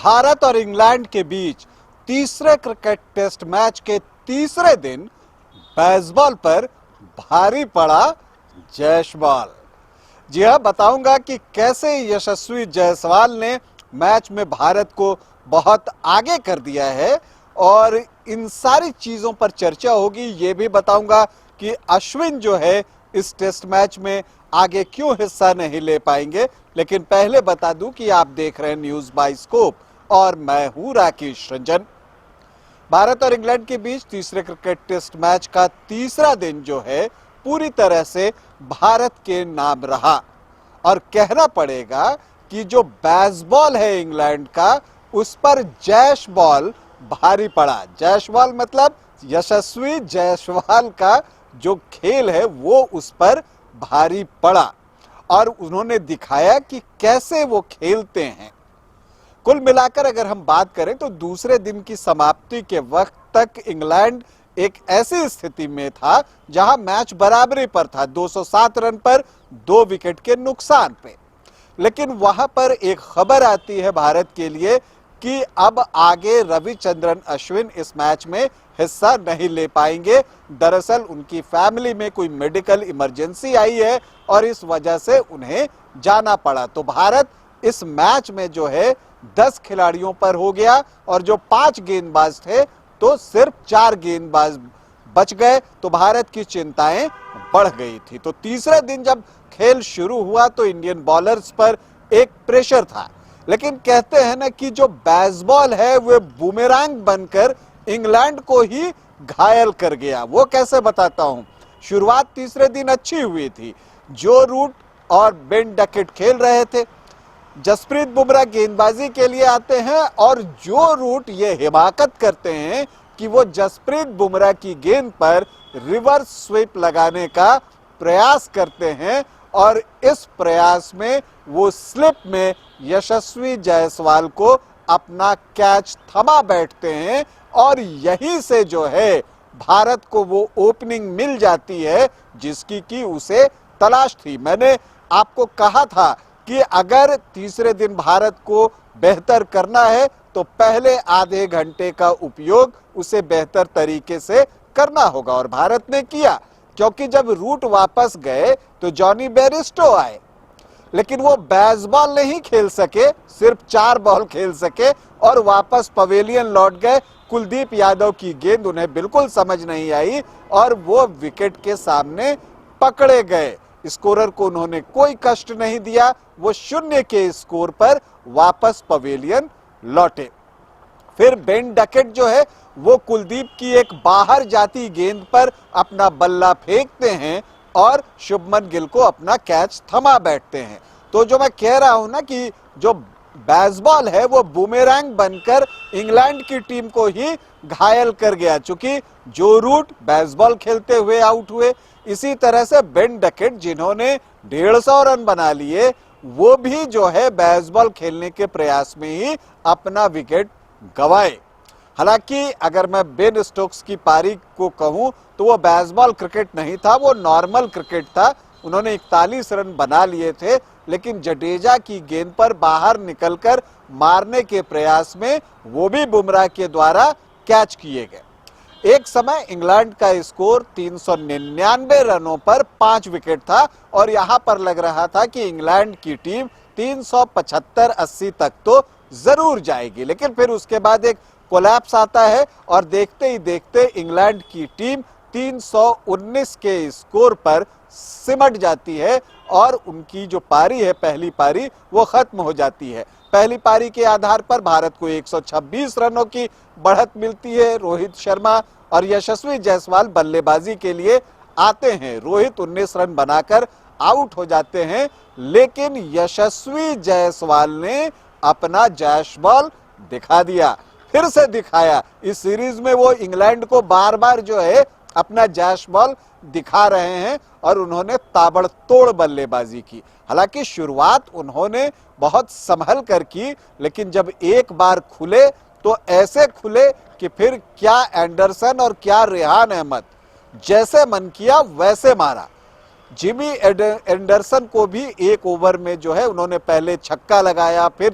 भारत और इंग्लैंड के बीच तीसरे क्रिकेट टेस्ट मैच के तीसरे दिन बेसबॉल पर भारी पड़ा जयेश बॉल। जी हाँ, बताऊंगा कि कैसे यशस्वी जायसवाल ने मैच में भारत को बहुत आगे कर दिया है और इन सारी चीजों पर चर्चा होगी। ये भी बताऊंगा कि अश्विन जो है इस टेस्ट मैच में आगे क्यों हिस्सा नहीं ले पाएंगे। लेकिन पहले बता दूं कि आप देख रहे हैं न्यूज बाय स्कोप और मैं हूं राकेश रंजन। भारत और इंग्लैंड के बीच तीसरे क्रिकेट टेस्ट मैच का तीसरा दिन जो है पूरी तरह से भारत के नाम रहा और कहना पड़ेगा कि जो बेसबॉल है इंग्लैंड का उस पर जयेश बॉल भारी पड़ा। जयेश बॉल मतलब यशस्वी जायसवाल का जो खेल है वो उस पर भारी पड़ा और उन्होंने दिखाया कि कैसे वो खेलते हैं। कुल मिलाकर अगर हम बात करें तो दूसरे दिन की समाप्ति के वक्त तक इंग्लैंड एक ऐसी स्थिति में था जहां मैच बराबरी पर था, 207 रन पर 2 विकेट के नुकसान पे। लेकिन वहां पर एक खबर आती है भारत के लिए कि अब आगे रविचंद्रन अश्विन इस मैच में हिस्सा नहीं ले पाएंगे। दरअसल उनकी फैमिली में कोई मेडिकल इमरजेंसी आई है और इस वजह से उन्हें जाना पड़ा। तो भारत इस मैच में जो है 10 खिलाड़ियों पर हो गया और जो 5 गेंदबाज थे तो सिर्फ 4 गेंदबाज बच गए। तो भारत की चिंताएं बढ़ गई थी। तो तीसरे दिन जब खेल शुरू हुआ तो इंडियन बॉलर्स पर एक प्रेशर था। लेकिन कहते हैं ना कि जो बेसबॉल है वो बूमेरैंग बनकर इंग्लैंड को ही घायल कर गया। वो कैसे बताता हूं। शुरुआत तीसरे दिन अच्छी हुई थी। जो रूट और बेन डकेट खेल रहे थे। जसप्रीत बुमराह गेंदबाजी के लिए आते हैं और जो रूट ये हिमाकत करते हैं कि वो जसप्रीत बुमराह की गेंद पर रिवर्स स्वीप लगाने का प्रयास करते हैं और इस प्रयास में वो स्लिप में यशस्वी जायसवाल को अपना कैच थमा बैठते हैं और यहीं से जो है भारत को वो ओपनिंग मिल जाती है जिसकी कि उसे तलाश थी। मैंने आपको कहा था कि अगर तीसरे दिन भारत को बेहतर करना है तो पहले आधे घंटे का उपयोग उसे बेहतर तरीके से करना होगा और भारत ने किया। क्योंकि जब रूट वापस गए तो जॉनी बेयरस्टो आए लेकिन वो बेसबॉल नहीं खेल सके, सिर्फ 4 बॉल खेल सके और वापस पवेलियन लौट गए। कुलदीप यादव की गेंद उन्हें बिल्कुल समझ नहीं आई और वो विकेट के सामने पकड़े गए। स्कोरर को उन्होंने कोई कष्ट नहीं दिया। वो 0 के स्कोर पर वापस पवेलियन लौटे। फिर बेन डकेट जो है वो कुलदीप की एक बाहर जाती गेंद पर अपना बल्ला फेंकते हैं और शुभमन गिल को अपना कैच थमा बैठते हैं। तो जो मैं कह रहा हूं ना कि जो बेसबॉल है वो बूमेरैंग बनकर इंग्लैंड की टीम को ही घायल कर गया। चूंकि जो रूट बेसबॉल खेलते हुए आउट हुए, इसी तरह से बेन डकेट जिन्होंने 150 रन बना लिए वो भी जो है बेसबॉल खेलने के प्रयास में ही अपना विकेट गंवाए। हालांकि अगर मैं बेन स्टोक्स की पारी को कहूं तो वो बेसबॉल क्रिकेट नहीं था, वो नॉर्मल क्रिकेट था। उन्होंने 41 रन बना लिए थे लेकिन जडेजा की गेंद पर बाहर निकलकर मारने के प्रयास में वो भी बुमराह के द्वारा कैच किए गए। एक समय इंग्लैंड का स्कोर 399 रनों पर 5 विकेट था और यहां पर लग रहा था कि इंग्लैंड की टीम 375-80 तक तो जरूर जाएगी। लेकिन फिर उसके बाद एक कोलैप्स आता है और देखते ही देखते इंग्लैंड की टीम 319 के स्कोर पर सिमट जाती है और उनकी जो पारी है, पहली पारी, वो खत्म हो जाती है। पहली पारी के आधार पर भारत को 126 रनों की बढ़त मिलती है। रोहित शर्मा और यशस्वी जायसवाल बल्लेबाजी के लिए आते हैं। रोहित 19 रन बनाकर आउट हो जाते हैं लेकिन यशस्वी जायसवाल ने अपना जैश बॉल दिखा दिया, फिर से दिखाया। इस सीरीज में वो इंग्लैंड को बार बार जो है अपना जैश बॉल दिखा रहे हैं और उन्होंने ताबड़तोड़ बल्लेबाजी की। हालांकि शुरुआत उन्होंने बहुत संभल कर की लेकिन जब एक बार खुले तो ऐसे खुले कि फिर क्या एंडरसन और क्या रेहान अहमद, जैसे मन किया वैसे मारा। जिमी एंडरसन को भी एक ओवर में जो है उन्होंने पहले छक्का लगाया, फिर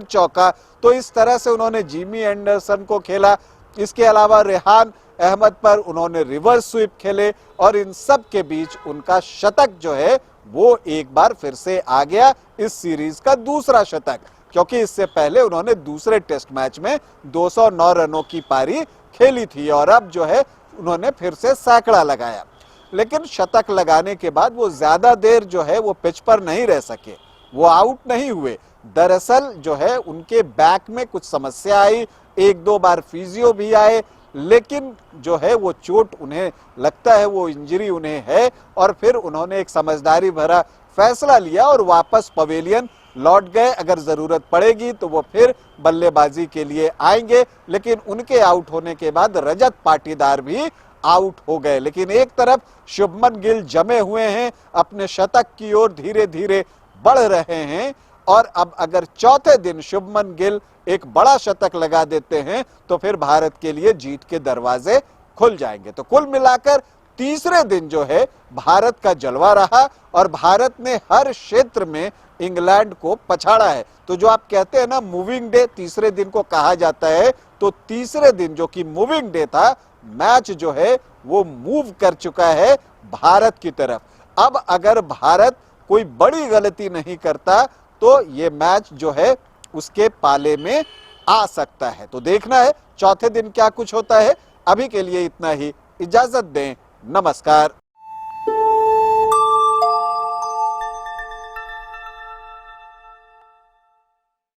चौका, तो इस तरह से उन्होंने जिमी एंडरसन को खेला। इसके अलावा रेहान अहमद पर उन्होंने रिवर्स स्वीप खेले और इन सब के बीच उनका शतक जो है वो एक बार फिर से आ गया, इस सीरीज का दूसरा शतक, क्योंकि इससे पहले उन्होंने दूसरे टेस्ट मैच में 209 रनों की पारी खेली थी और अब जो है उन्होंने फिर से सैकड़ा लगाया। लेकिन शतक लगाने के बाद वो ज्यादा देर जो है वो पिच पर नहीं रह सके, वो आउट नहीं हुए। दरअसल जो है उनके बैक में कुछ समस्या आई, एक दो बार फिजियो भी आए, लेकिन जो है वो चोट उन्हें लगता है वो इंजरी उन्हें है और फिर उन्होंने एक समझदारी भरा फैसला लिया और वापस पवेलियन लौट गए। अगर जरूरत पड़ेगी तो वो फिर बल्लेबाजी के लिए आएंगे, लेकिन उनके आउट होने के बाद रजत पाटीदार भी आउट हो गए। लेकिन एक तरफ शुभमन गिल जमे हुए हैं, अपने शतक की ओर धीरे धीरे बढ़ रहे हैं और अब अगर चौथे दिन शुभमन गिल एक बड़ा शतक लगा देते हैं तो फिर भारत के लिए जीत के दरवाजे खुल जाएंगे। तो कुल मिलाकर तीसरे दिन जो है भारत का जलवा रहा और भारत ने हर क्षेत्र में इंग्लैंड को पछाड़ा है। तो जो आप कहते हैं ना मूविंग डे तीसरे दिन को कहा जाता है, तो तीसरे दिन जो कि मूविंग डे था, मैच जो है वो मूव कर चुका है भारत की तरफ। अब अगर भारत कोई बड़ी गलती नहीं करता तो ये मैच जो है उसके पाले में आ सकता है। तो देखना है चौथे दिन क्या कुछ होता है। अभी के लिए इतना ही, इजाजत दें, नमस्कार।